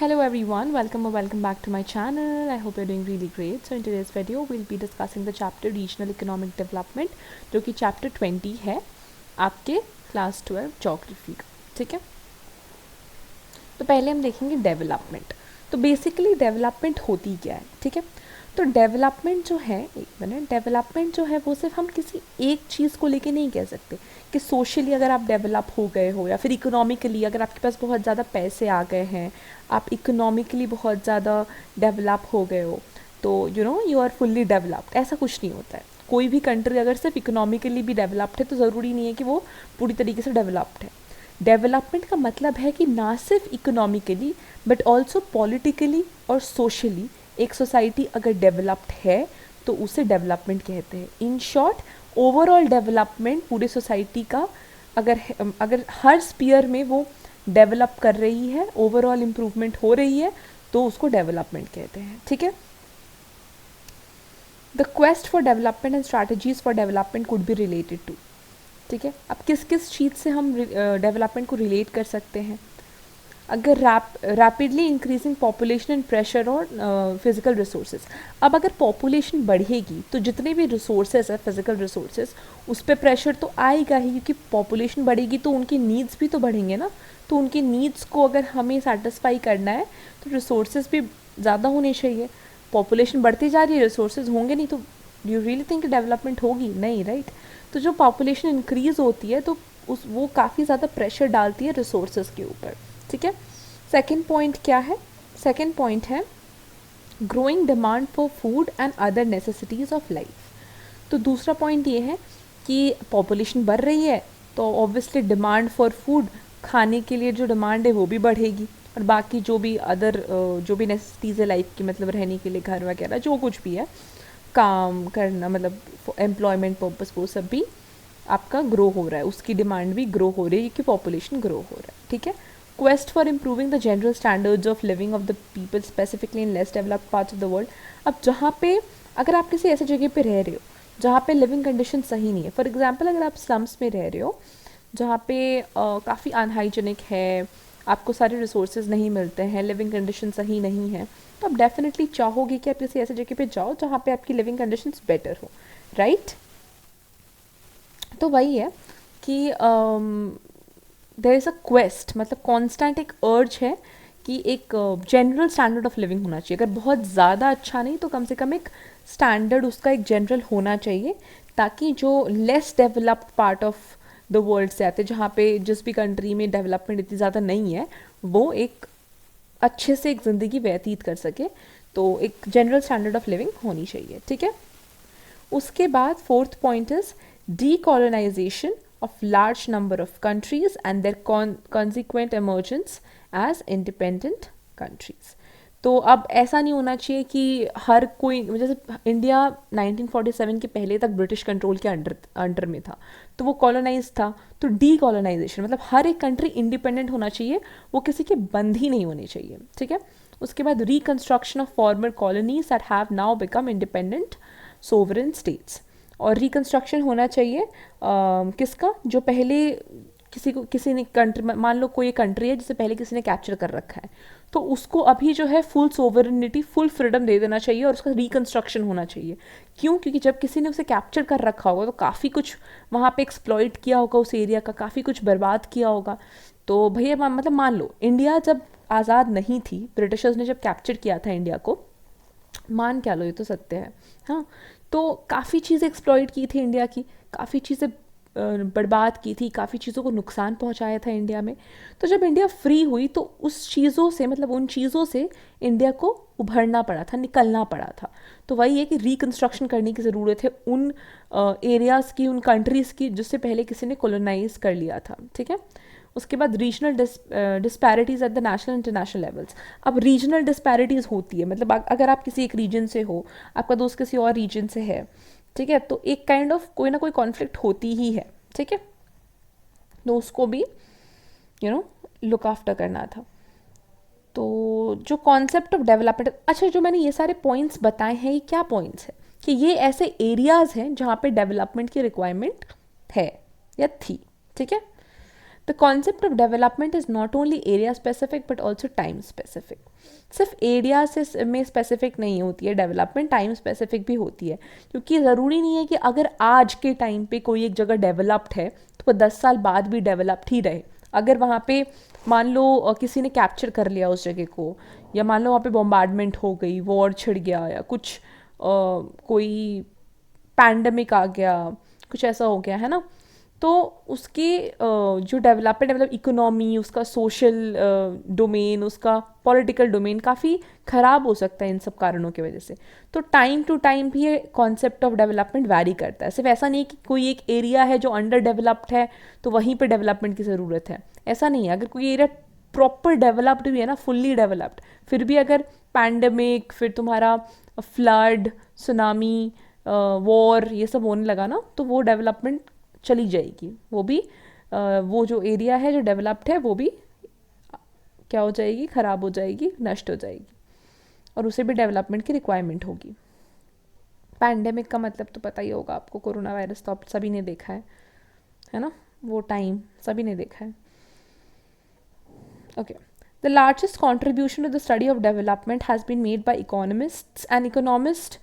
Hello everyone, welcome or welcome back to my channel. I hope you're doing really great. So in today's video we'll be discussing the chapter Regional Economic Development, जो कि chapter 20 है आपके class 12 geography का. ठीक है, तो पहले हम देखेंगे डेवलपमेंट. तो बेसिकली डेवलपमेंट होती क्या है. ठीक है, तो डेवलपमेंट जो है, एक मिनट, डेवलपमेंट जो है वो सिर्फ हम किसी एक चीज़ को लेके नहीं कह सकते कि सोशली अगर आप डेवलप हो गए हो या फिर इकोनॉमिकली अगर आपके पास बहुत ज़्यादा पैसे आ गए हैं, आप इकोनॉमिकली बहुत ज़्यादा डेवलप हो गए हो, तो यू आर फुल्ली डेवलप्ड. ऐसा कुछ नहीं होता है. कोई भी कंट्री अगर सिर्फ इकोनॉमिकली भी डेवलप्ड है तो ज़रूरी नहीं है कि वो पूरी तरीके से डेवलप्ड है. डेवलपमेंट का मतलब है कि ना सिर्फ इकोनॉमिकली बट ऑल्सो पॉलिटिकली और सोशली एक सोसाइटी अगर डेवलप्ड है तो उसे डेवलपमेंट कहते हैं. इन शॉर्ट, ओवरऑल डेवलपमेंट पूरे सोसाइटी का अगर हर स्पीयर में वो डेवलप कर रही है, ओवरऑल इम्प्रूवमेंट हो रही है, तो उसको डेवलपमेंट कहते हैं. ठीक है, the quest for development and strategies for development could be related to. ठीक है, अब किस किस चीज़ से हम डेवलपमेंट को रिलेट कर सकते हैं. अगर rapidly increasing population and pressure और फिजिकल रिसोर्सेज. अब अगर पॉपुलेशन बढ़ेगी तो जितने भी रिसोर्सेज है, फिजिकल रिसोर्सेज, उस पर प्रेशर तो आएगा ही, क्योंकि पॉपुलेशन बढ़ेगी तो उनकी नीड्स भी तो बढ़ेंगे ना. तो उनकी नीड्स को अगर हमें सेटिस्फाई करना है तो रिसोर्सेज भी ज़्यादा होने चाहिए. पॉपुलेशन बढ़ती जा रही है, रिसोर्सेज होंगे नहीं, तो यू रियली थिंक डेवलपमेंट होगी नहीं, राइट. तो जो पॉपुलेशन इंक्रीज़ होती है तो वो काफ़ी ज़्यादा प्रेशर डालती है रिसोर्सेज के ऊपर. ठीक है, सेकेंड पॉइंट क्या है. सेकेंड पॉइंट है growing demand for food and other necessities of life. तो दूसरा पॉइंट ये है कि पॉपुलेशन बढ़ रही है तो ऑब्वियसली डिमांड फॉर फूड, खाने के लिए जो डिमांड है वो भी बढ़ेगी, और बाकी जो भी अदर जो भी नेसेसिटीज़ है लाइफ की, मतलब रहने के लिए घर वगैरह जो कुछ भी है, काम करना, मतलब एम्प्लॉयमेंट पर्पस, वो सब भी आपका ग्रो हो रहा है, उसकी डिमांड भी ग्रो हो रही है क्योंकि पॉपुलेशन ग्रो हो रहा है. ठीक है, quest for improving the general standards of living of the people specifically in less developed parts of the world. अब जहाँ पे अगर आप किसी ऐसी जगह पे रह रहे हो जहाँ पे लिविंग कंडीशन सही नहीं है, फॉर एग्जांपल अगर आप स्लम्स में रह रहे हो जहाँ पे काफ़ी अनहाइजीनिक है, आपको सारे रिसोर्सेज नहीं मिलते हैं, लिविंग कंडीशन सही नहीं है, तो आप डेफिनेटली चाहोगे कि आप किसी ऐसी जगह पे जाओ जहाँ पे आपकी लिविंग कंडीशंस बेटर हो, राइट. तो वही है कि देयर इज़ अ क्वेस्ट, मतलब कॉन्स्टेंट एक अर्ज है कि एक जनरल स्टैंडर्ड ऑफ लिविंग होना चाहिए. अगर बहुत ज़्यादा अच्छा नहीं तो कम से कम एक स्टैंडर्ड उसका एक जनरल होना चाहिए, ताकि जो less developed part of the world से आते, जहाँ पे जिस भी कंट्री में डेवलपमेंट इतनी ज़्यादा नहीं है, वो एक अच्छे से एक ज़िंदगी व्यतीत कर सके. तो एक जनरल स्टैंडर्ड ऑफ लिविंग होनी चाहिए. ठीक है, उसके बाद fourth point is decolonisation of large number of countries and their consequent emergence as independent countries. तो अब ऐसा नहीं होना चाहिए कि हर कोई, जैसे इंडिया 1947 के पहले तक ब्रिटिश कंट्रोल के अंडर में था, तो वो कॉलोनाइज था. तो डी कॉलोनाइजेशन मतलब हर एक कंट्री इंडिपेंडेंट होना चाहिए, वो किसी के बंद ही नहीं होने चाहिए. ठीक है, उसके बाद reconstruction of former colonies that have now become independent sovereign states. और रिकन्स्ट्रक्शन होना चाहिए किसका, जो पहले किसी ने कंट्री, मान लो कोई कंट्री है जिसे पहले किसी ने कैप्चर कर रखा है, तो उसको अभी जो है फुल सोवरेनिटी, फुल फ्रीडम दे देना चाहिए और उसका रिकन्स्ट्रक्शन होना चाहिए. क्यों? क्योंकि जब किसी ने उसे कैप्चर कर रखा होगा तो काफ़ी कुछ वहाँ पे एक्सप्लॉइट किया होगा, उस एरिया का काफ़ी कुछ बर्बाद किया होगा. तो भैया मतलब मान लो इंडिया जब आज़ाद नहीं थी, ब्रिटिशर्स ने जब कैप्चर किया था इंडिया को, मान क्या लो, ये तो सत्य है, हाँ, तो काफ़ी चीज़ें एक्सप्लॉइट की थी इंडिया की, काफ़ी चीज़ें बर्बाद की थी, काफ़ी चीज़ों को नुकसान पहुंचाया था इंडिया में. तो जब इंडिया फ्री हुई तो उस चीज़ों से, मतलब उन चीज़ों से इंडिया को उभरना पड़ा था, निकलना पड़ा था. तो वही है कि रिकन्स्ट्रक्शन करने की ज़रूरत है उन एरियाज़ की, उन कंट्रीज़ की जिससे पहले किसी ने कॉलोनाइज कर लिया था. ठीक है, उसके बाद regional disparities at the national international levels. अब रीजनल डिस्पैरिटीज़ होती है, मतलब अगर आप किसी एक रीजन से हो, आपका दोस्त किसी और रीजन से है, ठीक है, तो एक काइंड ऑफ कोई ना कोई कॉन्फ्लिक्ट होती ही है. ठीक है, तो उसको भी लुक आफ्टर करना था. तो जो कॉन्सेप्ट ऑफ डेवलपमेंट, अच्छा, जो मैंने ये सारे पॉइंट्स बताए हैं, ये क्या पॉइंट्स हैं कि ये ऐसे एरियाज़ हैं जहाँ पे डेवलपमेंट की रिक्वायरमेंट है या थी. ठीक है, the concept of development is not only area specific but also time specific. सिर्फ एरिया से में स्पेसिफिक नहीं होती है डेवलपमेंट, टाइम स्पेसिफिक भी होती है. क्योंकि ज़रूरी नहीं है कि अगर आज के टाइम पे कोई एक जगह डेवलप्ड है तो वो 10 साल बाद भी डेवलप्ड ही रहे. अगर वहाँ पे मान लो किसी ने कैप्चर कर लिया उस जगह को, या मान लो वहाँ पे बॉम्बार्डमेंट हो गई, वॉर छिड़ गया, या कुछ कोई पैंडमिक आ गया, कुछ ऐसा हो गया है ना, तो उसकी जो डेवलपमेंट है, मतलब इकोनॉमी, उसका सोशल डोमेन, उसका पॉलिटिकल डोमेन काफ़ी ख़राब हो सकता है इन सब कारणों की वजह से. तो टाइम टू टाइम भी ये कॉन्सेप्ट ऑफ डेवलपमेंट वैरी करता है. सिर्फ ऐसा नहीं कि कोई एक एरिया है जो अंडर डेवलप्ड है तो वहीं पे डेवलपमेंट की ज़रूरत है, ऐसा नहीं है. अगर कोई एरिया प्रॉपर डेवलप्ड भी है ना, फुल्ली डेवलप्ड, फिर भी अगर पैंडमिक, फिर तुम्हारा फ्लड, सुनामी, वॉर, ये सब होने लगा ना, तो वो डेवलपमेंट चली जाएगी. वो भी वो जो एरिया है जो डेवलप्ड है वो भी क्या हो जाएगी, ख़राब हो जाएगी, नष्ट हो जाएगी, और उसे भी डेवलपमेंट की रिक्वायरमेंट होगी. पैंडेमिक का मतलब तो पता ही होगा आपको, कोरोना वायरस तो आप सभी ने देखा है ना, वो टाइम सभी ने देखा है. Okay. The largest contribution to the study of development has been made by economists. An economist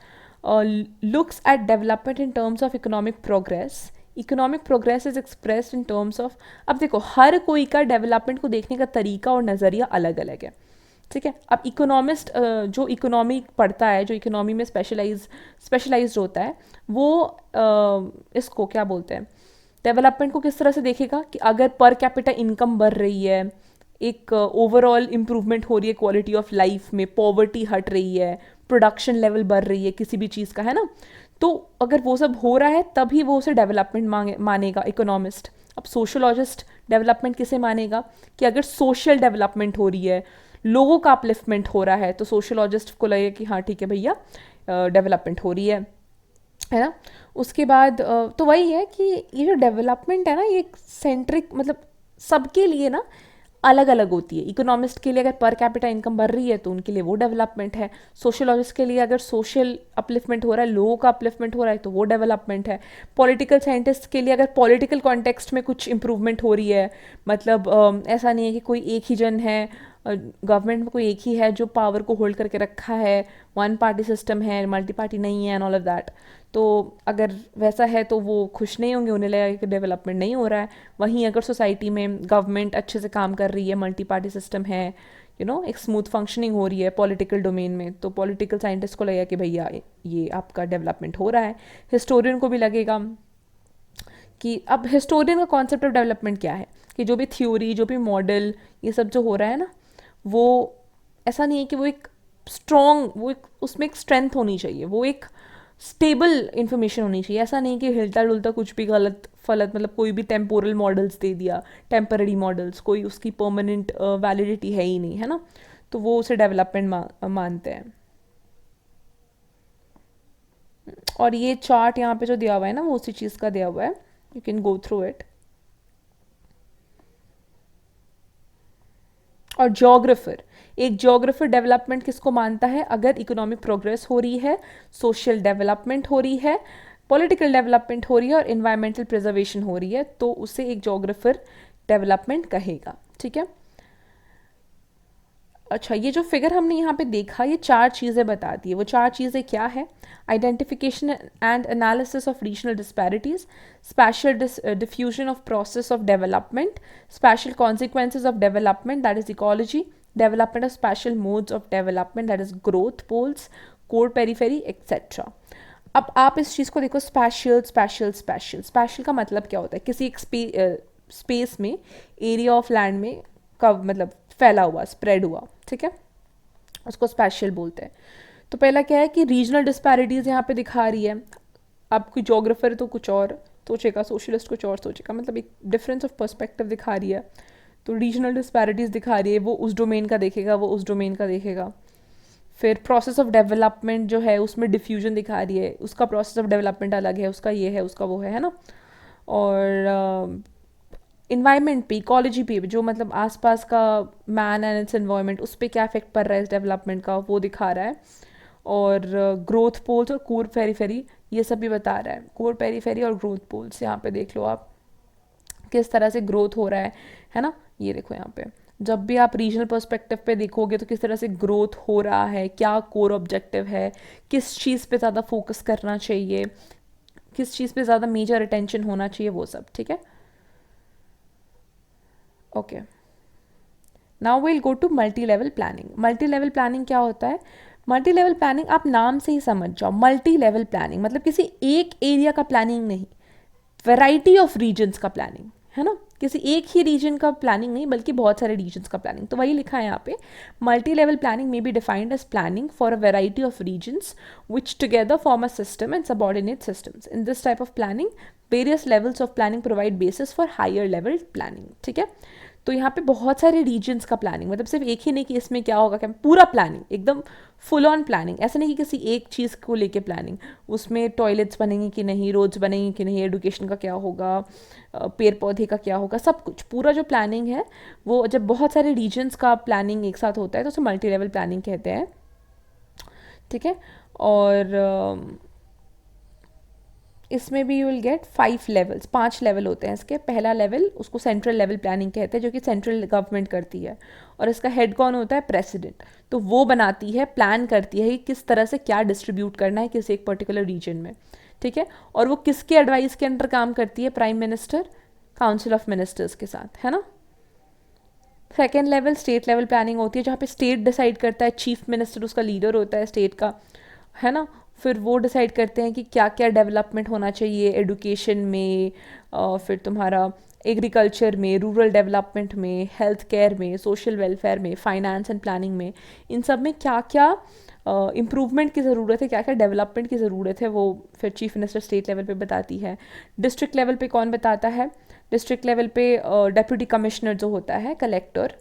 looks at development in terms of economic progress. Economic progress is expressed in terms of, अब देखो हर कोई का development को देखने का तरीका और नज़रिया अलग अलग है, ठीक है. अब इकोनॉमिस्ट जो इकोनॉमी पढ़ता है, जो इकोनॉमी में स्पेशलाइज्ड होता है, वो इसको क्या बोलते हैं, डेवलपमेंट को किस तरह से देखेगा कि अगर पर कैपिटा इनकम बढ़ रही है, एक ओवरऑल इम्प्रूवमेंट हो रही है क्वालिटी ऑफ लाइफ में, पॉवर्टी हट रही है, प्रोडक्शन लेवल बढ़ रही है किसी भी चीज़ का, है ना, तो अगर वो सब हो रहा है तभी वो उसे डेवलपमेंट मानेगा इकोनॉमिस्ट. अब सोशोलॉजिस्ट डेवलपमेंट किसे मानेगा, कि अगर सोशल डेवलपमेंट हो रही है, लोगों का अपलिफ्टमेंट हो रहा है, तो सोशोलॉजिस्ट को लगेगा कि हाँ ठीक है भैया डेवलपमेंट हो रही है ना. उसके बाद तो वही है कि ये जो डेवलपमेंट है ना, ये सेंट्रिक, मतलब सबके लिए ना अलग अलग होती है. इकोनॉमिस्ट के लिए अगर पर कैपिटा इनकम बढ़ रही है तो उनके लिए वो डेवलपमेंट है. सोशोलॉजिस्ट के लिए अगर सोशल अपलिफ्टमेंट हो रहा है, लोगों का अपलिफ्टमेंट हो रहा है, तो वो डेवलपमेंट है. पॉलिटिकल साइंटिस्ट के लिए अगर पॉलिटिकल कॉन्टेक्स्ट में कुछ इंप्रूवमेंट हो रही है, मतलब ऐसा नहीं है कि कोई एक ही जन है, गवर्नमेंट में कोई एक ही है जो पावर को होल्ड करके रखा है, वन पार्टी सिस्टम है, मल्टी पार्टी नहीं है, एंड ऑल ऑफ दैट. तो अगर वैसा है तो वो खुश नहीं होंगे, उन्हें लगेगा कि डेवलपमेंट नहीं हो रहा है. वहीं अगर सोसाइटी में गवर्नमेंट अच्छे से काम कर रही है, मल्टी पार्टी सिस्टम है, एक स्मूथ फंक्शनिंग हो रही है पॉलिटिकल डोमेन में, तो पॉलिटिकल साइंटिस्ट को लगेगा कि भैया ये आपका डेवलपमेंट हो रहा है. हिस्टोरियन को भी लगेगा कि, अब हिस्टोरियन का कॉन्सेप्ट ऑफ डेवलपमेंट क्या है, कि जो भी थ्योरी, जो भी मॉडल, ये सब जो हो रहा है ना, वो ऐसा नहीं है कि वो एक स्ट्रॉन्ग, वो एक उसमें एक स्ट्रेंथ होनी चाहिए, वो एक स्टेबल इन्फॉर्मेशन होनी चाहिए. ऐसा नहीं कि हिलता डुलता कुछ भी गलत फलत, मतलब कोई भी टेम्पोरल मॉडल्स दे दिया, टेम्पररी मॉडल्स, कोई उसकी परमानेंट वैलिडिटी है ही नहीं, है ना, तो वो उसे डेवलपमेंट मानते हैं. और ये चार्ट यहाँ पे जो दिया हुआ है ना, वो उसी चीज़ का दिया हुआ है, you can go through it. और जोग्राफर, एक जोग्राफर डेवलपमेंट किसको मानता है, अगर इकोनॉमिक प्रोग्रेस हो रही है, सोशल डेवलपमेंट हो रही है, पॉलिटिकल डेवलपमेंट हो रही है, और इन्वायरमेंटल प्रिजर्वेशन हो रही है, तो उसे एक जोग्राफर डेवलपमेंट कहेगा, ठीक है. अच्छा, ये जो फिगर हमने यहाँ पे देखा, ये 4 चीज़ें बताती है. वो 4 चीज़ें क्या है, identification and analysis of regional disparities, special diffusion of process of development, special consequences of development that is ecology, development of special modes of development that is growth poles, core periphery etcetera. अब आप इस चीज़ को देखो, special special special. Special का मतलब क्या होता है, किसी एक स्पेस में, एरिया ऑफ लैंड में कब, मतलब फैला हुआ, स्प्रेड हुआ, ठीक है, उसको स्पेशल बोलते हैं. तो पहला क्या है कि रीजनल डिस्पैरिटीज़ यहाँ पे दिखा रही है. अब कोई जोग्राफर तो कुछ और सोचेगा, सोशलिस्ट कुछ और सोचेगा, मतलब एक डिफरेंस ऑफ पर्सपेक्टिव दिखा रही है. तो रीजनल डिस्पैरिटीज़ दिखा रही है, वो उस डोमेन का देखेगा, वो उस डोमेन का देखेगा. फिर प्रोसेस ऑफ डेवलपमेंट जो है उसमें डिफ्यूजन दिखा रही है, उसका प्रोसेस ऑफ डेवलपमेंट अलग है, उसका ये है, उसका वो है ना. और इन्वायरमेंट पे, इकोलॉजी पे, जो मतलब आसपास का मैन एंड इट्स इन्वायरमेंट, उस पर क्या इफेक्ट पड़ रहा है इस डेवलपमेंट का, वो दिखा रहा है. और ग्रोथ पोल्स और कोर पेरीफेरी, ये सब भी बता रहा है. कोर पेरीफेरी और ग्रोथ पोल्स यहाँ पे देख लो आप, किस तरह से ग्रोथ हो रहा है ना। ये देखो यहाँ पे जब भी आप रीजनल पर्सपेक्टिव पे देखोगे तो किस तरह से ग्रोथ हो रहा है, क्या कोर ऑब्जेक्टिव है, किस चीज़ पे ज़्यादा फोकस करना चाहिए, किस चीज़ पे ज़्यादा मेजर अटेंशन होना चाहिए, वो सब। ठीक है, okay. Now will go to multi level planning. Multi level planning क्या होता है? मल्टी लेवल प्लानिंग आप नाम से ही समझ जाओ। मल्टी लेवल प्लानिंग मतलब किसी एक एरिया का प्लानिंग नहीं, वैरायटी ऑफ रीजन्स का प्लानिंग, है ना। किसी एक ही रीजन का प्लानिंग नहीं बल्कि बहुत सारे रीजन्स का प्लानिंग। तो वही लिखा है यहाँ पे, multi level planning may be defined as planning for a variety of regions which together form a system and subordinate systems. In this type of planning various levels of planning provide basis for higher level planning. ठीक है, तो यहाँ पे बहुत सारे regions का planning, मतलब सिर्फ एक ही नहीं कि इसमें क्या होगा, क्या पूरा प्लानिंग, एकदम फुल ऑन प्लानिंग। ऐसा नहीं कि किसी एक चीज़ को लेके प्लानिंग, उसमें टॉयलेट्स बनेंगे कि नहीं, रोड्स बनेंगे कि नहीं, एडुकेशन का क्या होगा, पेड़ पौधे का क्या होगा, सब कुछ पूरा जो प्लानिंग है वो जब बहुत सारे रीजन्स का प्लानिंग एक साथ होता है तो उसे मल्टी लेवल प्लानिंग कहते हैं। ठीक है, और इसमें भी you will get 5 levels, 5 level होते हैं इसके। पहला लेवल उसको सेंट्रल लेवल प्लानिंग कहते हैं, जो कि सेंट्रल गवर्नमेंट करती है, और इसका हेड कौन होता है? प्रेसिडेंट। तो वो बनाती है, प्लान करती है कि किस तरह से क्या डिस्ट्रीब्यूट करना है किसी एक पर्टिकुलर रीजन में। ठीक है, और वो किसके एडवाइस के अंडर काम करती है? Prime minister, council of ministers के साथ, है ना। Second level state level planning होती है, जहाँ पे स्टेट डिसाइड करता है, चीफ मिनिस्टर उसका लीडर होता है स्टेट का, है ना। फिर वो डिसाइड करते हैं कि क्या क्या डेवलपमेंट होना चाहिए एडुकेशन में, फिर तुम्हारा एग्रीकल्चर में, रूरल डेवलपमेंट में, हेल्थ केयर में, सोशल वेलफेयर में, फाइनेंस एंड प्लानिंग में, इन सब में क्या क्या इम्प्रूवमेंट की ज़रूरत है, क्या क्या डेवलपमेंट की ज़रूरत है, वो फिर चीफ मिनिस्टर स्टेट लेवल पे बताती है। डिस्ट्रिक्ट लेवल पे कौन बताता है? डिस्ट्रिक्ट लेवल पे डेप्यूटी कमिश्नर जो होता है, कलेक्टर,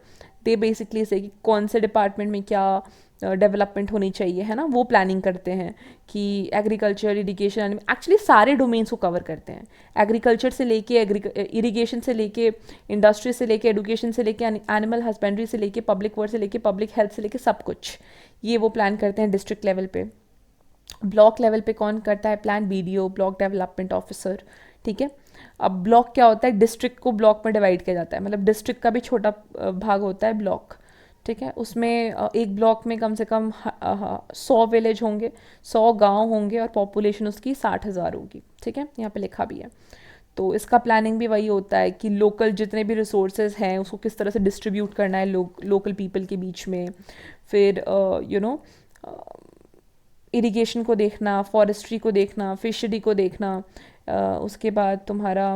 दे बेसिकली से कि कौन से डिपार्टमेंट में क्या डेवलपमेंट होनी चाहिए, है ना, वो प्लानिंग करते हैं। कि एग्रीकल्चर, इरिगेशन, एक्चुअली सारे डोमेन्स को कवर करते हैं, एग्रीकल्चर से लेके इरिगेशन से लेके इंडस्ट्री से लेके एडुकेशन से लेके एनिमल हस्बेंड्री से लेके पब्लिक वर्क से लेके पब्लिक हेल्थ से लेके सब कुछ, ये वो प्लान करते हैं डिस्ट्रिक्ट लेवल पे। ब्लॉक लेवल पे कौन करता है plan? BDO, block development officer. ठीक है, अब ब्लॉक क्या होता है? डिस्ट्रिक्ट को ब्लॉक में डिवाइड किया जाता है, मतलब डिस्ट्रिक्ट का भी छोटा भाग होता है ब्लॉक। ठीक है, उसमें एक ब्लॉक में कम से कम 100 विलेज होंगे, 100 गांव होंगे, और पॉपुलेशन उसकी 60,000 होगी। ठीक है, यहाँ पे लिखा भी है। तो इसका प्लानिंग भी वही होता है कि लोकल जितने भी रिसोर्सेज हैं उसको किस तरह से डिस्ट्रीब्यूट करना है लोकल पीपल के बीच में। फिर यू नो इरिगेशन को देखना, फॉरेस्ट्री को देखना, फिशरी को देखना, उसके बाद तुम्हारा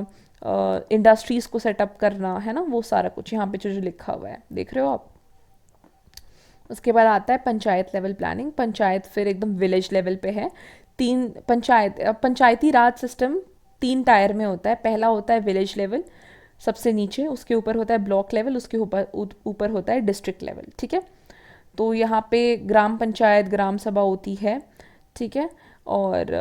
इंडस्ट्रीज़ को सेटअप करना, है ना, वो सारा कुछ यहाँ पे जो जो लिखा हुआ है देख रहे हो आप। उसके बाद आता है पंचायत लेवल प्लानिंग। पंचायत फिर एकदम विलेज लेवल पे है। तीन पंचायती राज सिस्टम 3 टायर में होता है। पहला होता है विलेज लेवल सबसे नीचे, उसके ऊपर होता है ब्लॉक लेवल, उसके ऊपर ऊपर होता है डिस्ट्रिक्ट लेवल। ठीक है, तो यहाँ पे ग्राम पंचायत, ग्राम सभा होती है। ठीक है, और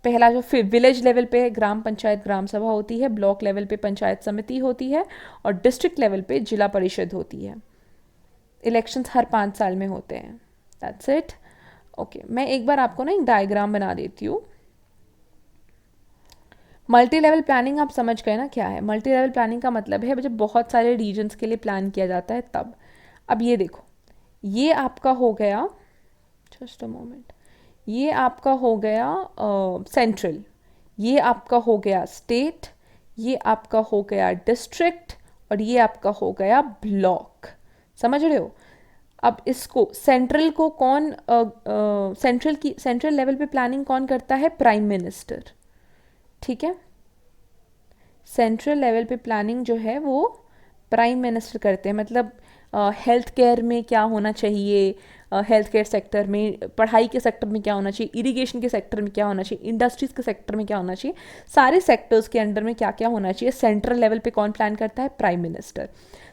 पहला जो फिर विलेज लेवल पे ग्राम पंचायत, ग्राम सभा होती है, ब्लॉक लेवल पे पंचायत समिति होती है, और डिस्ट्रिक्ट लेवल पे जिला परिषद होती है। इलेक्शंस हर 5 साल में होते हैं। That's it. ओके, मैं एक बार आपको ना एक डायग्राम बना देती हूँ। मल्टी लेवल प्लानिंग आप समझ गए ना क्या है? मल्टी लेवल प्लानिंग का मतलब है जब बहुत सारे रीजन्स के लिए प्लान किया जाता है तब। अब ये देखो, ये आपका हो गया, जस्ट अ मोमेंट, ये आपका हो गया सेंट्रल, ये आपका हो गया स्टेट, ये आपका हो गया डिस्ट्रिक्ट, और ये आपका हो गया ब्लॉक। समझ रहे हो? अब इसको सेंट्रल को कौन सेंट्रल लेवल पे प्लानिंग कौन करता है? Prime minister. ठीक है, सेंट्रल लेवल पे प्लानिंग जो है वो प्राइम मिनिस्टर करते हैं। मतलब हेल्थ केयर में क्या होना चाहिए, हेल्थ केयर सेक्टर में, पढ़ाई के सेक्टर में क्या होना चाहिए, इरिगेशन के सेक्टर में क्या होना चाहिए, इंडस्ट्रीज के सेक्टर में क्या होना चाहिए, सारे सेक्टर्स के अंडर में क्या क्या होना चाहिए, सेंट्रल लेवल पे कौन प्लान करता है? Prime minister.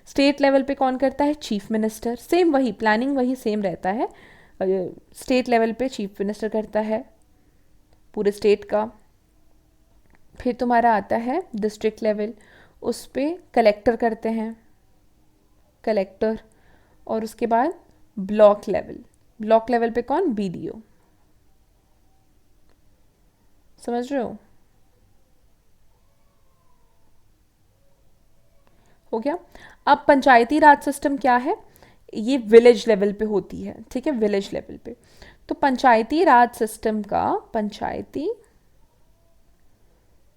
स्टेट लेवल पे कौन करता है? Chief minister. सेम वही प्लानिंग, वही सेम रहता है। स्टेट लेवल पे चीफ मिनिस्टर करता है पूरे स्टेट का। फिर तुम्हारा आता है डिस्ट्रिक्ट लेवल, उस पर कलेक्टर करते हैं, कलेक्टर। और उसके बाद ब्लॉक लेवल, ब्लॉक लेवल पे कौन? बीडीओ। समझ रहे हो? हो गया। अब पंचायती राज सिस्टम क्या है, ये विलेज लेवल पे होती है, ठीक है, विलेज लेवल पे। तो पंचायती राज सिस्टम का, पंचायती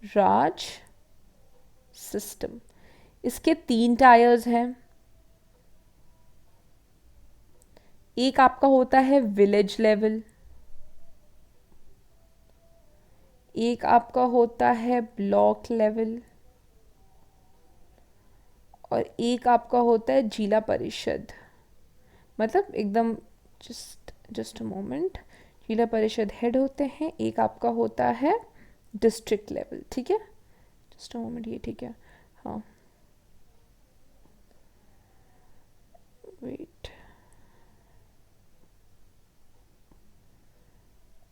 राज सिस्टम, इसके 3 टायर्स हैं। एक आपका होता है विलेज लेवल, एक आपका होता है ब्लॉक लेवल, और एक आपका होता है जिला परिषद, मतलब एकदम जस्ट जस्ट अ मोमेंट, जिला परिषद हेड होते हैं, एक आपका होता है डिस्ट्रिक्ट लेवल, ठीक है, जस्ट अ मोमेंट, ये ठीक है, हाँ, वेट,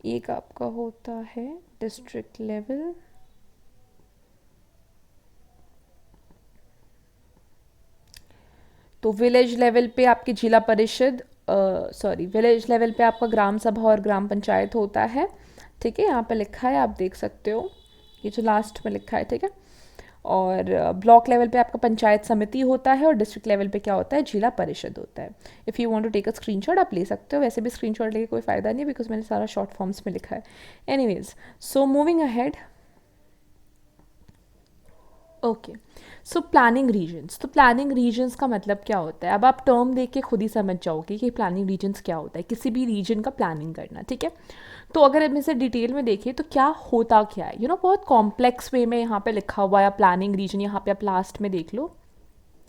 एक आपका होता है डिस्ट्रिक्ट लेवल, तो विलेज लेवल पे आपकी जिला परिषद, सॉरी, विलेज लेवल पे आपका ग्राम सभा और ग्राम पंचायत होता है, ठीक है, यहाँ पे लिखा है, आप देख सकते हो, ये जो लास्ट में लिखा है, ठीक है। और ब्लॉक लेवल पे आपका पंचायत समिति होता है, और डिस्ट्रिक्ट लेवल पे क्या होता है, जिला परिषद होता है। If you want to take a screenshot आप ले सकते हो, वैसे भी स्क्रीनशॉट लेके कोई फ़ायदा नहीं है, बिकॉज मैंने सारा शॉर्ट फॉर्म्स में लिखा है। Anyways, so moving ahead, okay, so planning regions. तो प्लानिंग रीजन्स का मतलब क्या होता है, अब आप टर्म देख के खुद ही समझ जाओगे कि प्लानिंग रीजन्स क्या होता है, किसी भी रीजन का प्लानिंग करना, ठीक है। तो अगर हम इसे डिटेल में देखें तो क्या होता क्या है, बहुत कॉम्प्लेक्स वे में यहाँ पे लिखा हुआ है प्लानिंग रीजन, यहाँ पे आप लास्ट में देख लो,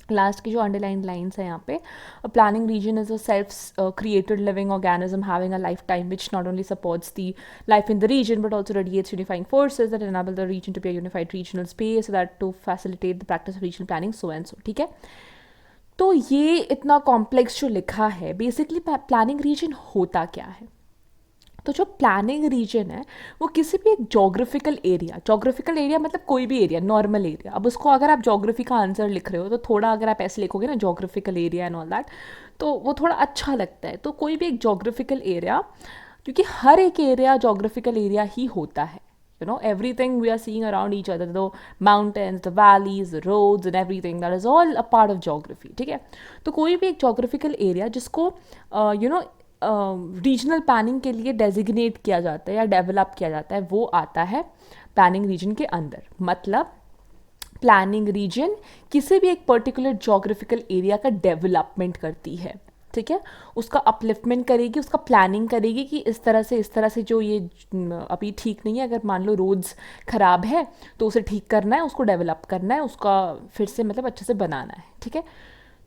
लास्ट की जो अंडरलाइन लाइन्स है यहाँ पे, planning region is a self created living organism having a life time which not only supports the life in the region but also radiates unifying forces that enable the region to be a unified regional space so that to facilitate the practice of regional planning so and so, ठीक है। तो ये इतना complex जो लिखा है, basically planning reason होता क्या है। तो जो प्लानिंग रीजन है वो किसी भी एक जोग्राफिकल एरिया मतलब कोई भी एरिया, नॉर्मल एरिया, अब उसको अगर आप जोग्राफी का आंसर लिख रहे हो तो थोड़ा अगर आप ऐसे लिखोगे ना, geographical area and all that, तो वो थोड़ा अच्छा लगता है। तो कोई भी एक जोग्राफिकल एरिया, क्योंकि हर एक एरिया जोग्राफिकल एरिया ही होता है, everything we are seeing around each other, the mountains, the valleys, the roads and everything, that is all a part of geography, ठीक है। तो कोई भी एक जोग्राफिकल एरिया जिसको रीजनल प्लानिंग के लिए डेजिग्नेट किया जाता है या डेवलप किया जाता है, वो आता है प्लानिंग रीजन के अंदर। मतलब प्लानिंग रीजन किसी भी एक पर्टिकुलर जोग्राफिकल एरिया का डेवलपमेंट करती है, ठीक है, उसका अपलिफ्टमेंट करेगी, उसका प्लानिंग करेगी कि इस तरह से जो ये अभी ठीक नहीं है, अगर मान लो रोड्स ख़राब है तो उसे ठीक करना है, उसको डेवलप करना है, उसका फिर से मतलब अच्छे से बनाना है, ठीक है।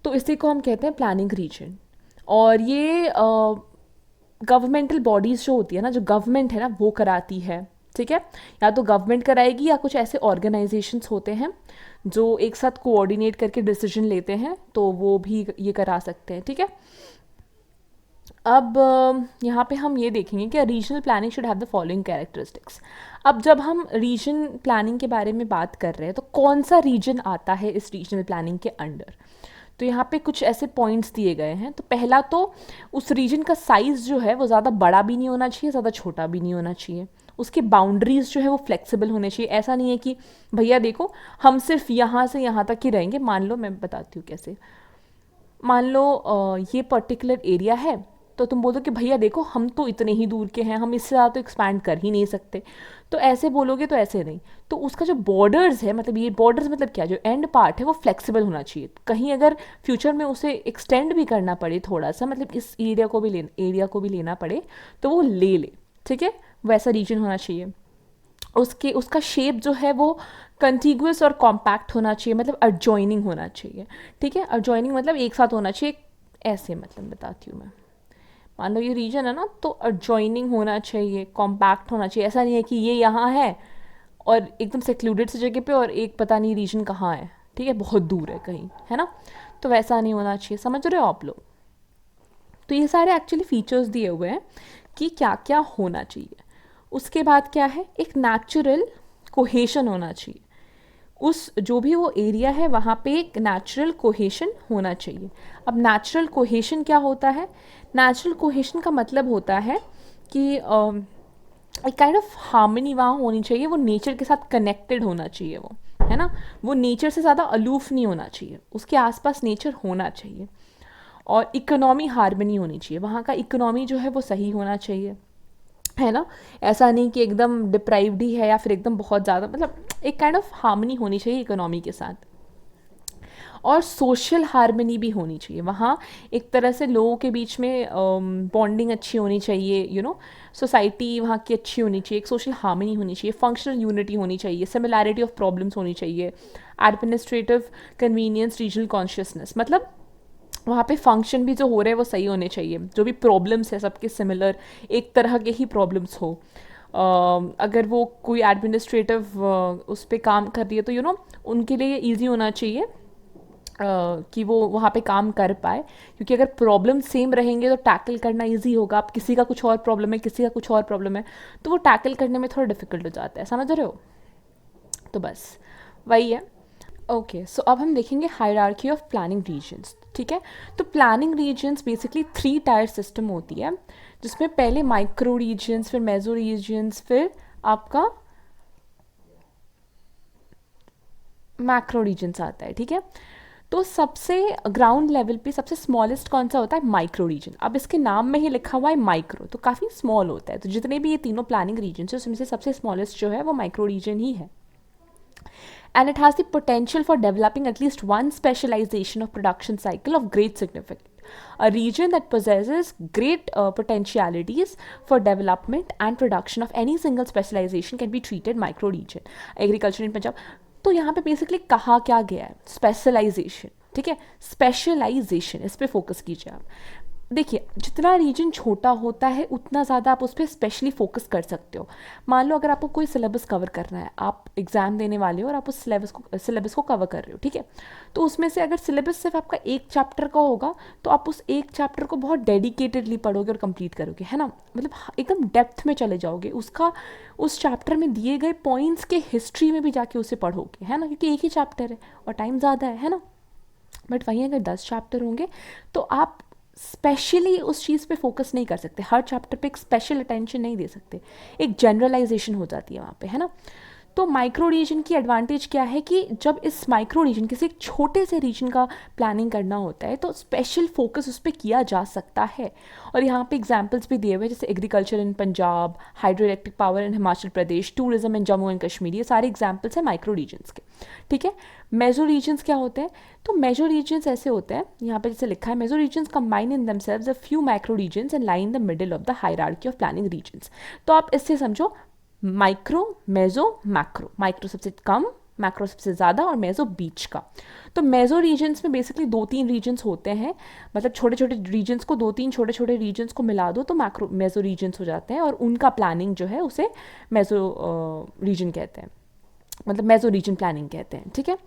तो इसी को हम कहते हैं प्लानिंग रीजन। और ये गवर्नमेंटल बॉडीज़ जो होती है ना, जो गवर्नमेंट है ना वो कराती है, ठीक है, या तो गवर्नमेंट कराएगी या कुछ ऐसे ऑर्गेनाइजेशंस होते हैं जो एक साथ कोऑर्डिनेट करके डिसीजन लेते हैं, तो वो भी ये करा सकते हैं, ठीक है। अब यहाँ पे हम ये देखेंगे कि regional planning should have the following characteristics. अब जब हम रीजन प्लानिंग के बारे में बात कर रहे हैं तो कौन सा रीजन आता है इस रीजनल प्लानिंग के अंडर, तो यहाँ पे कुछ ऐसे पॉइंट्स दिए गए हैं। तो पहला तो उस रीजन का साइज़ जो है वो ज़्यादा बड़ा भी नहीं होना चाहिए, ज़्यादा छोटा भी नहीं होना चाहिए। उसकी बाउंड्रीज़ जो है वो फ्लेक्सिबल होने चाहिए। ऐसा नहीं है कि भैया देखो हम सिर्फ यहाँ से यहाँ तक ही रहेंगे। मान लो, मैं बताती हूँ कैसे, मान लो ये पर्टिकुलर एरिया है, तो तुम बोलो कि भैया देखो हम तो इतने ही दूर के हैं, हम इससे ज़्यादा तो एक्सपैंड कर ही नहीं सकते, तो ऐसे बोलोगे तो ऐसे नहीं। तो उसका जो बॉर्डर्स है, मतलब ये बॉर्डर्स मतलब क्या, जो एंड पार्ट है वो फ्लेक्सिबल होना चाहिए। कहीं अगर फ्यूचर में उसे एक्सटेंड भी करना पड़े थोड़ा सा, मतलब इस एरिया को भी लेना पड़े तो वो ले ले, ठीक है, वैसा रीजन होना चाहिए। उसका शेप जो है वो कंटिग्यूअस और कॉम्पैक्ट होना चाहिए, मतलब अडजॉइनिंग होना चाहिए, ठीक है। अडजॉइनिंग मतलब एक साथ होना चाहिए, ऐसे मतलब बताती हूँ मैं। मान लो ये रीजन है ना, तो अडजॉइनिंग होना चाहिए, कॉम्पैक्ट होना चाहिए। ऐसा नहीं है कि ये यहाँ है और एकदम सेक्लूडेड सी जगह पे और एक पता नहीं रीजन कहाँ है, ठीक है, बहुत दूर है कहीं, है ना, तो वैसा नहीं होना चाहिए। समझ रहे हो आप लोग। तो ये सारे एक्चुअली फीचर्स दिए हुए हैं कि क्या क्या होना चाहिए। उसके बाद क्या है, एक नेचुरल कोहेशन होना चाहिए। उस जो भी वो एरिया है वहाँ पे एक नेचुरल कोहेशन होना चाहिए। अब नेचुरल कोहेशन क्या होता है, नेचुरल कोहेशन का मतलब होता है कि एक काइंड ऑफ हार्मनी वहाँ होनी चाहिए, वो नेचर के साथ कनेक्टेड होना चाहिए वो, है ना। ना, वो नेचर से ज़्यादा अलूफ नहीं होना चाहिए, उसके आसपास नेचर होना चाहिए। और इकोनॉमी हार्मनी होनी चाहिए, वहाँ का इकोनॉमी जो है वो सही होना चाहिए, है ना। ऐसा नहीं कि एकदम डिप्राइव्ड ही है या फिर एकदम बहुत ज़्यादा, मतलब एक काइंड ऑफ हार्मनी होनी चाहिए इकोनॉमी के साथ। और सोशल हार्मनी भी होनी चाहिए वहाँ, एक तरह से लोगों के बीच में बॉन्डिंग अच्छी होनी चाहिए, सोसाइटी वहाँ की अच्छी होनी चाहिए, एक सोशल हार्मनी होनी चाहिए, फंक्शनल यूनिटी होनी चाहिए, सिमिलैरिटी ऑफ प्रॉब्लम्स होनी चाहिए, एडमिनिस्ट्रेटिव कन्वीनियंस, रीजनल कॉन्शियसनेस, मतलब वहाँ पे फंक्शन भी जो हो रहे हैं वो सही होने चाहिए, जो भी प्रॉब्लम्स है सबके सिमिलर, एक तरह के ही प्रॉब्लम्स हो। अगर वो कोई एडमिनिस्ट्रेटिव उस पर काम कर रही है तो उनके लिए ईजी होना चाहिए कि वो वहाँ पे काम कर पाए, क्योंकि अगर प्रॉब्लम सेम रहेंगे तो टैकल करना इजी होगा। अब किसी का कुछ और प्रॉब्लम है, किसी का कुछ और प्रॉब्लम है, तो वो टैकल करने में थोड़ा डिफिकल्ट हो जाता है, समझ रहे हो। तो बस वही है। ओके, सो अब हम देखेंगे हायरार्की ऑफ प्लानिंग रीजन्स, ठीक है। तो planning regions basically 3 tier system होती है, जिसमें पहले माइक्रो रीजन्स, फिर मेजो रीजन्स, फिर आपका मैक्रो रीजन्स आता है, ठीक है। तो सबसे ग्राउंड लेवल पे सबसे स्मॉलेस्ट कौन सा होता है, माइक्रो रीजन। अब इसके नाम में ही लिखा हुआ है माइक्रो, तो काफ़ी स्मॉल होता है। तो जितने भी ये तीनों प्लानिंग रीजन है उसमें से सबसे स्मॉलेस्ट जो है वो माइक्रो रीजन ही है। And it has the potential for developing at least one specialization of production cycle of great significance. A region that possesses great potentialities for development and production of any single specialization can be treated micro region. Agriculture in Punjab. तो यहाँ पे basically कहा क्या गया है, specialisation, ठीक है, specialisation, इस पे फोकस कीजिए आप। देखिए, जितना रीजन छोटा होता है उतना ज़्यादा आप उस पर स्पेशली फोकस कर सकते हो। मान लो अगर आपको कोई सिलेबस कवर करना है, आप एग्ज़ाम देने वाले हो और आप उस सिलेबस को कवर कर रहे हो, ठीक है। तो उसमें से अगर सिलेबस सिर्फ आपका एक चैप्टर का होगा तो आप उस एक चैप्टर को बहुत डेडिकेटेडली पढ़ोगे और कंप्लीट करोगे, है ना, मतलब एकदम डेप्थ में चले जाओगे, उसका उस चैप्टर में दिए गए पॉइंट्स के हिस्ट्री में भी जाके उसे पढ़ोगे, है ना, क्योंकि एक ही चैप्टर है और टाइम ज़्यादा है ना। बट वहीं अगर 10 चैप्टर होंगे तो आप स्पेशली उस चीज़ पे फोकस नहीं कर सकते, हर चैप्टर पे एक स्पेशल अटेंशन नहीं दे सकते, एक जनरलाइजेशन हो जाती है वहाँ पे, है ना। तो माइक्रो रीजन की एडवांटेज क्या है कि जब इस माइक्रो रीजन किसी एक छोटे से रीजन का प्लानिंग करना होता है तो स्पेशल फोकस उस पर किया जा सकता है। और यहाँ पे एग्जांपल्स भी दिए हुए हैं, जैसे agriculture in Punjab, hydro electric power in Himachal Pradesh, tourism in Jammu and Kashmir, ये सारे एग्जाम्पल्स हैं माइक्रो रीजन्स के, ठीक है। मेजो रीजन्स क्या होते हैं, तो मेजो रीजन्स ऐसे होते हैं, यहाँ पे जैसे लिखा है, meso regions combine in themselves a few micro regions and lie in the middle of the hierarchy of planning regions. तो आप इससे समझो माइक्रो, मेजो, मैक्रो, माइक्रो सबसे कम, मैक्रो सबसे ज़्यादा और मेजो बीच का। तो मेजो रीजन्स में बेसिकली 2-3 रीजन्स होते हैं, मतलब छोटे छोटे रीजन्स को 2-3 छोटे छोटे रीजन्स को मिला दो तो मैक्रो मेजो रीजन्स हो जाते हैं, और उनका प्लानिंग जो है उसे मेजो रीजन कहते हैं, मतलब मेजो रीजन प्लानिंग कहते हैं, ठीक है।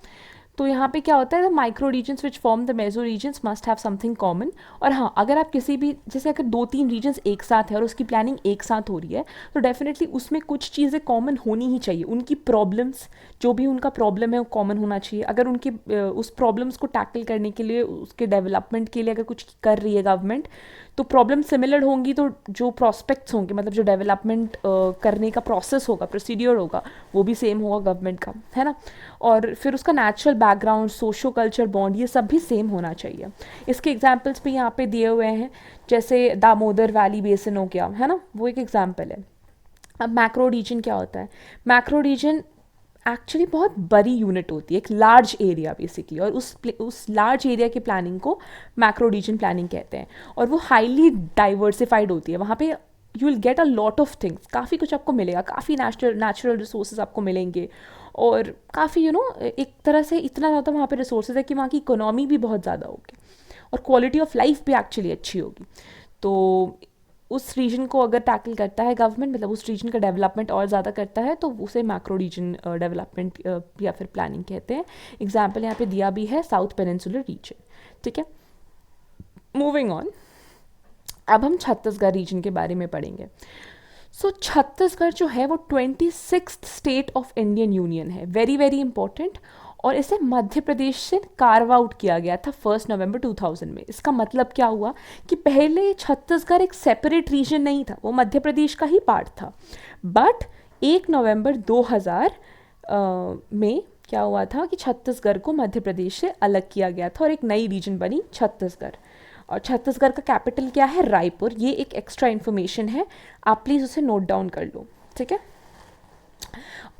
तो यहाँ पे क्या होता है, the micro regions which form the meso regions must have something common. और हाँ, अगर आप किसी भी, जैसे अगर 2-3 रीजन्स एक साथ है और उसकी प्लानिंग एक साथ हो रही है तो डेफिनेटली उसमें कुछ चीज़ें कॉमन होनी ही चाहिए। उनकी प्रॉब्लम्स, जो भी उनका प्रॉब्लम है वो कॉमन होना चाहिए। अगर उनके उस प्रॉब्लम्स को टैकल करने के लिए, उसके डेवलपमेंट के लिए अगर कुछ कर रही है गवर्नमेंट, तो प्रॉब्लम सिमिलर होंगी तो जो प्रॉस्पेक्ट्स होंगे, मतलब जो डेवलपमेंट करने का प्रोसेस होगा, प्रोसीडियर होगा, वो भी सेम होगा गवर्नमेंट का, है ना। और फिर उसका natural background, socio culture bond, ये सब भी सेम होना चाहिए। इसके एग्जाम्पल्स भी यहाँ पे दिए हुए हैं, जैसे दामोदर वैली बेसिन हो गया, है ना, वो एक एग्जाम्पल है। अब मैक्रो रीजन क्या होता है, मैक्रो रीजन एक्चुअली बहुत बड़ी यूनिट होती है, एक लार्ज एरिया बेसिकली, और उस लार्ज एरिया की प्लानिंग को मैक्रो रीजन प्लानिंग कहते हैं। और वो हाईली डाइवर्सिफाइड होती है, वहाँ पे you will get a lot of things, काफ़ी कुछ आपको मिलेगा, काफ़ी नेचुरल रिसोर्सेज आपको मिलेंगे, और काफ़ी एक तरह से इतना ज़्यादा वहाँ पे रिसोर्सेज है कि वहाँ की इकोनॉमी भी बहुत ज़्यादा होगी और क्वालिटी ऑफ लाइफ भी एक्चुअली अच्छी होगी। तो उस रीजन को अगर टैकल करता है गवर्नमेंट, मतलब उस रीजन का डेवलपमेंट और ज़्यादा करता है, तो उसे मैक्रो रीजन डेवलपमेंट या फिर प्लानिंग कहते हैं। एग्जाम्पल यहाँ पे दिया भी है, साउथ पेनिनसुलर रीजन, ठीक है। मूविंग ऑन, अब हम छत्तीसगढ़ रीजन के बारे में पढ़ेंगे। सो छत्तीसगढ़ जो है वो 26th state of Indian union है, वेरी वेरी इंपॉर्टेंट, और इसे मध्य प्रदेश से कार्व आउट किया गया था 1 नवंबर 2000 में। इसका मतलब क्या हुआ कि पहले छत्तीसगढ़ एक सेपरेट रीजन नहीं था, वो मध्य प्रदेश का ही पार्ट था, बट 1 नवंबर 2000 में क्या हुआ था कि छत्तीसगढ़ को मध्य प्रदेश से अलग किया गया था और एक नई रीजन बनी छत्तीसगढ़। और छत्तीसगढ़ का कैपिटल क्या है? रायपुर। ये एक एक्स्ट्रा इन्फॉर्मेशन है, आप प्लीज़ उसे नोट डाउन कर लो, ठीक है।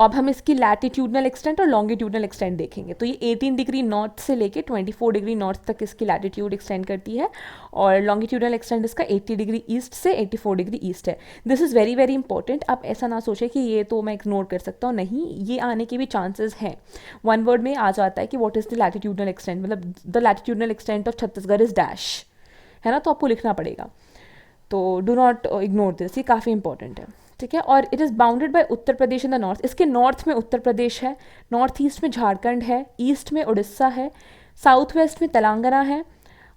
अब हम इसकी लैटिट्यूडनल एक्सटेंट और लॉन्गिट्यूडनल एक्सटेंट देखेंगे। तो ये 18 डिग्री नॉर्थ से लेके 24 डिग्री नॉर्थ तक इसकी लैटिट्यूड एक्सटेंड करती है, और लॉन्गिट्यूडनल एक्सटेंट इसका 80 डिग्री ईस्ट से 84 डिग्री ईस्ट है। This is very very important. आप ऐसा ना सोचें कि ये तो मैं इग्नोर कर सकता हूँ, नहीं, ये आने के भी चांसेस हैं। वन वर्ड में आ जाता है कि what is the latitudinal extent, मतलब the latitudinal extent of Chhattisgarh is dash, है ना, तो आपको लिखना पड़ेगा। तो डू नॉट इग्नोर दिस, ये काफ़ी इंपॉर्टेंट है, ठीक है। और it is bounded by Uttar Pradesh in the north. इसके नॉर्थ में उत्तर प्रदेश है, नॉर्थ ईस्ट में झारखंड है, ईस्ट में उड़ीसा है, साउथ वेस्ट में तेलंगाना है,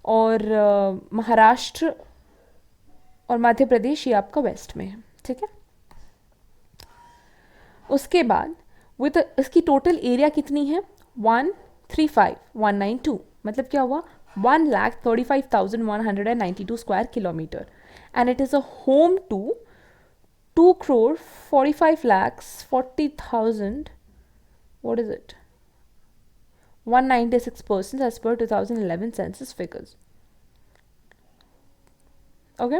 और महाराष्ट्र और मध्य प्रदेश ये आपका वेस्ट में है, ठीक है। उसके बाद विद इसकी टोटल एरिया कितनी है? 135,192, मतलब क्या हुआ? 1,35,192 square kilometer, and it is a home to 2,45,40,000, what is it? 196 persons as per 2011 census figures. Okay,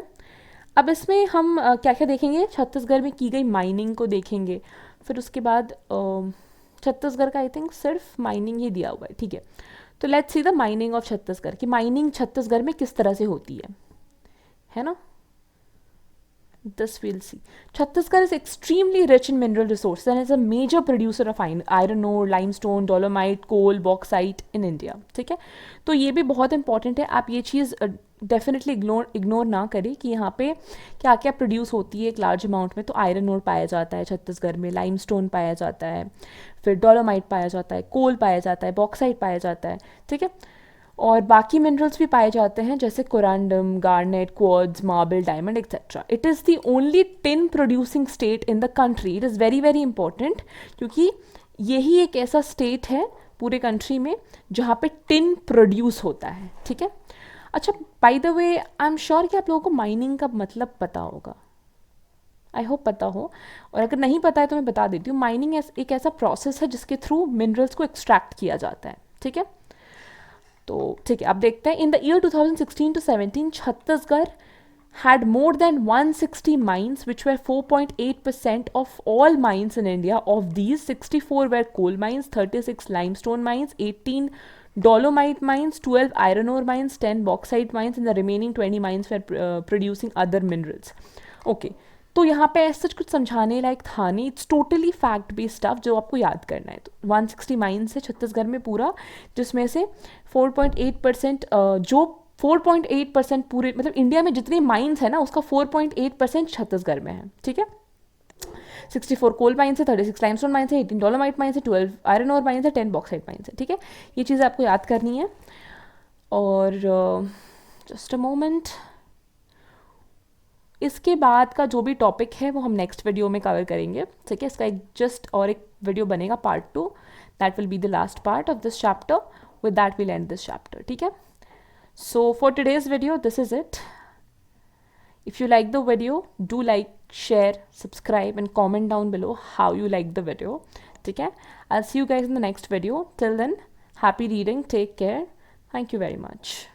अब इसमें हम क्या क्या देखेंगे? छत्तीसगढ़ में की गई माइनिंग को देखेंगे, फिर उसके बाद छत्तीसगढ़ का आई थिंक सिर्फ माइनिंग ही दिया हुआ है, ठीक है। तो let's see the mining of Chhattisgarh, कि माइनिंग छत्तीसगढ़ में किस तरह से होती है ना। This we'll see. Chhattisgarh is extremely rich in mineral resources and is a major producer of iron ore, limestone, dolomite, coal, bauxite in India. ठीक है, तो ये भी बहुत इंपॉर्टेंट है, आप ये चीज़ डेफिनेटली इग्नोर ना करें कि यहाँ पे क्या क्या प्रोड्यूस होती है एक लार्ज अमाउंट में। तो आयरन ओर पाया जाता है छत्तीसगढ़ में, लाइमस्टोन पाया जाता है, फिर डोलोमाइट पाया जाता है, कोल पाया जाता है, बॉक्साइट पाया जाता है, ठीक है। और बाकी मिनरल्स भी पाए जाते हैं जैसे corundum, garnet, quartz, marble, diamond etcetera. It is the only tin producing state in the country. It is very very important, क्योंकि यही एक ऐसा स्टेट है पूरे कंट्री में जहाँ पे टिन प्रोड्यूस होता है, ठीक है। अच्छा, by the way I am sure कि आप लोगों को माइनिंग का मतलब पता होगा, आई होप पता हो, और अगर नहीं पता है तो मैं बता देती हूँ। माइनिंग एक ऐसा प्रोसेस है जिसके थ्रू मिनरल्स को एक्सट्रैक्ट किया जाता है, ठीक है। तो ठीक है, अब देखते हैं। In the year 2016 to 17 Chhattisgarh had more than 160 mines, which were 4.8% of all mines in India. Of these, 64 were coal mines, 36 limestone mines, 18 dolomite mines, 12 iron ore mines, 10 bauxite mines, and the remaining 20 mines were producing other minerals. Okay, तो यहाँ पे ऐसा कुछ समझाने लायक था नहीं, it's totally fact based stuff जो आपको याद करना है। तो 160 माइंस है छत्तीसगढ़ में पूरा, जिसमें से 4.8% जो 4.8% पूरे, मतलब इंडिया में जितनी माइंस है ना उसका 4.8% छत्तीसगढ़ में है, ठीक है। 64 कोल माइंस है, 36 लाइमस्टोन माइंस है, 18 डोलोमाइट माइंस है, 12 आयरन ओर माइंस है, 10 बॉक्साइट माइंस है, ठीक है। ये चीज़ें आपको याद करनी है। और जस्ट अ मोमेंट, इसके बाद का जो भी टॉपिक है वो हम नेक्स्ट वीडियो में कवर करेंगे, ठीक है। इसका एक जस्ट और एक वीडियो बनेगा part 2, that will be the last part of this chapter, with that will end this chapter, ठीक है। So for today's video this is it. If you like the video, do like, share, subscribe and comment down below how you like the video, ठीक है। I see you guys in the next video, till then happy reading, take care, thank you very much.